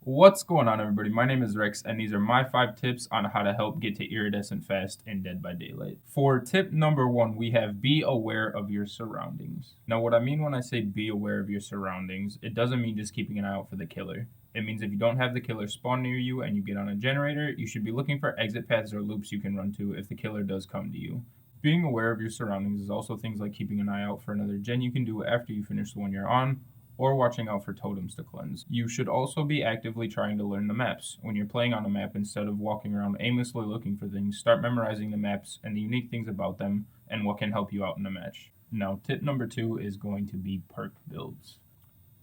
What's going on, everybody? My name is Rex, and these are my 5 tips on how to help get to iridescent fast in Dead by Daylight. For tip number 1, we have be aware of your surroundings. Now, what I mean when I say be aware of your surroundings, it doesn't mean just keeping an eye out for the killer. It means if you don't have the killer spawn near you and you get on a generator, you should be looking for exit paths or loops you can run to if the killer does come to you. Being aware of your surroundings is also things like keeping an eye out for another gen you can do after you finish the one you're on, or watching out for totems to cleanse. You should also be actively trying to learn the maps. When you're playing on a map, instead of walking around aimlessly looking for things, start memorizing the maps and the unique things about them and what can help you out in a match. Now, tip number 2 is going to be perk builds.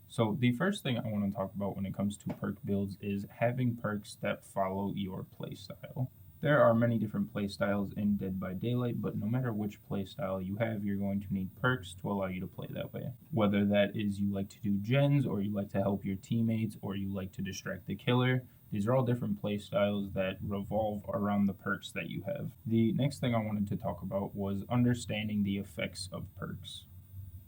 So the first thing I want to talk about when it comes to perk builds is having perks that follow your playstyle. There are many different playstyles in Dead by Daylight, but no matter which playstyle you have, you're going to need perks to allow you to play that way. Whether that is you like to do gens, or you like to help your teammates, or you like to distract the killer, these are all different playstyles that revolve around the perks that you have. The next thing I wanted to talk about was understanding the effects of perks.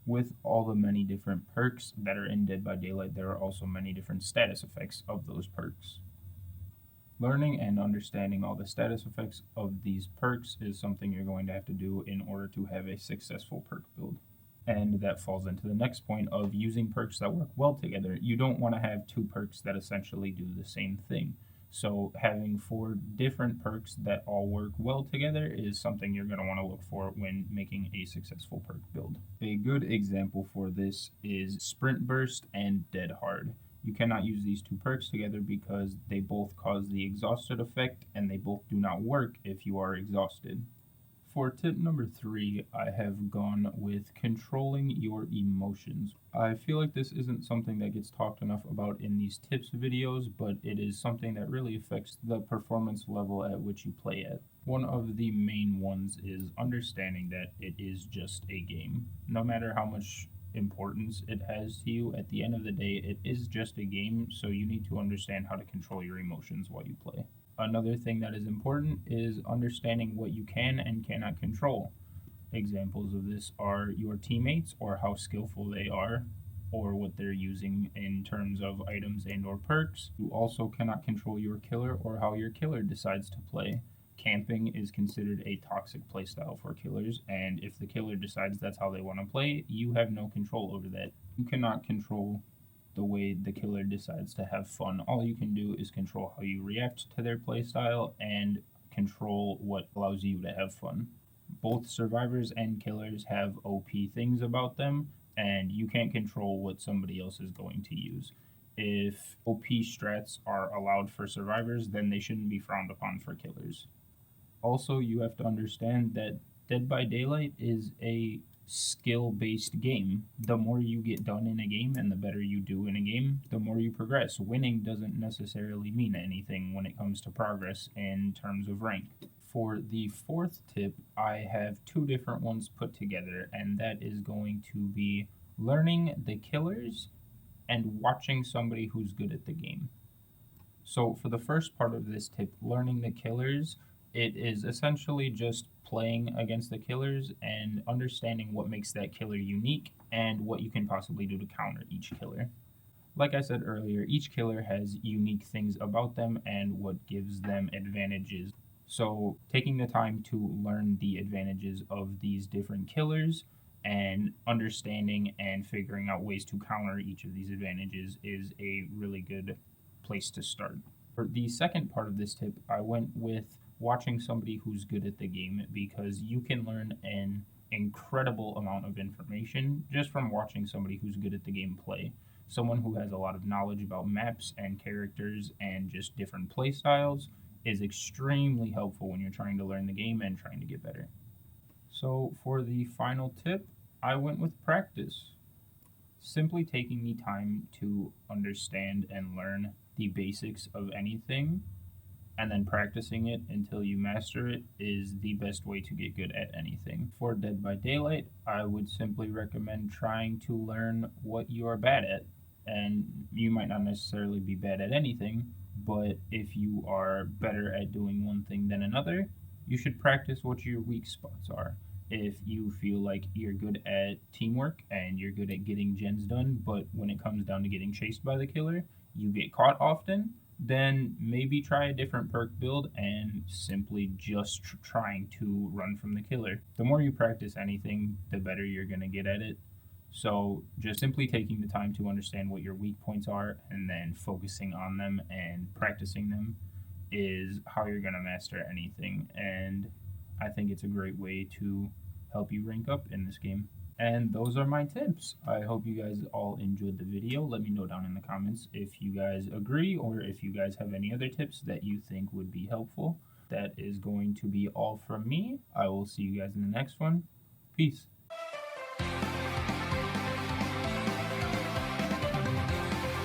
With all the many different perks that are in Dead by Daylight, there are also many different status effects of those perks. Learning and understanding all the status effects of these perks is something you're going to have to do in order to have a successful perk build. And that falls into the next point of using perks that work well together. You don't want to have 2 perks that essentially do the same thing. So having 4 different perks that all work well together is something you're going to want to look for when making a successful perk build. A good example for this is Sprint Burst and Dead Hard. You cannot use these 2 perks together because they both cause the exhausted effect and they both do not work if you are exhausted. For tip number 3, I have gone with controlling your emotions. I feel like this isn't something that gets talked enough about in these tips videos, but it is something that really affects the performance level at which you play at. One of the main ones is understanding that it is just a game. No matter how much importance it has to you, at the end of the day, it is just a game, so you need to understand how to control your emotions while you play. Another thing that is important is understanding what you can and cannot control. Examples of this are your teammates, or how skillful they are, or what they're using in terms of items and or perks. You also cannot control your killer or how your killer decides to play. Camping is considered a toxic playstyle for killers, and if the killer decides that's how they want to play, you have no control over that. You cannot control the way the killer decides to have fun. All you can do is control how you react to their playstyle and control what allows you to have fun. Both survivors and killers have OP things about them, and you can't control what somebody else is going to use. If OP strats are allowed for survivors, then they shouldn't be frowned upon for killers. Also, you have to understand that Dead by Daylight is a skill-based game. The more you get done in a game and the better you do in a game, the more you progress. Winning doesn't necessarily mean anything when it comes to progress in terms of rank. For the 4th tip, I have 2 different ones put together, and that is going to be learning the killers and watching somebody who's good at the game. So for the first part of this tip, learning the killers, it is essentially just playing against the killers and understanding what makes that killer unique and what you can possibly do to counter each killer. Like I said earlier, each killer has unique things about them and what gives them advantages. So taking the time to learn the advantages of these different killers and understanding and figuring out ways to counter each of these advantages is a really good place to start. For the second part of this tip, I went with watching somebody who's good at the game, because you can learn an incredible amount of information just from watching somebody who's good at the game play. Someone who has a lot of knowledge about maps and characters and just different play styles is extremely helpful when you're trying to learn the game and trying to get better. So for the final tip, I went with practice. Simply taking the time to understand and learn the basics of anything and then practicing it until you master it is the best way to get good at anything. For Dead by Daylight, I would simply recommend trying to learn what you are bad at. And you might not necessarily be bad at anything, but if you are better at doing one thing than another, you should practice what your weak spots are. If you feel like you're good at teamwork and you're good at getting gens done, but when it comes down to getting chased by the killer, you get caught often, then maybe try a different perk build and simply just trying to run from the killer. The more you practice anything, the better you're going to get at it. So just simply taking the time to understand what your weak points are and then focusing on them and practicing them is how you're going to master anything. And I think it's a great way to help you rank up in this game. And those are my tips. I hope you guys all enjoyed the video. Let me know down in the comments if you guys agree or if you guys have any other tips that you think would be helpful. That is going to be all from me. I will see you guys in the next one. Peace.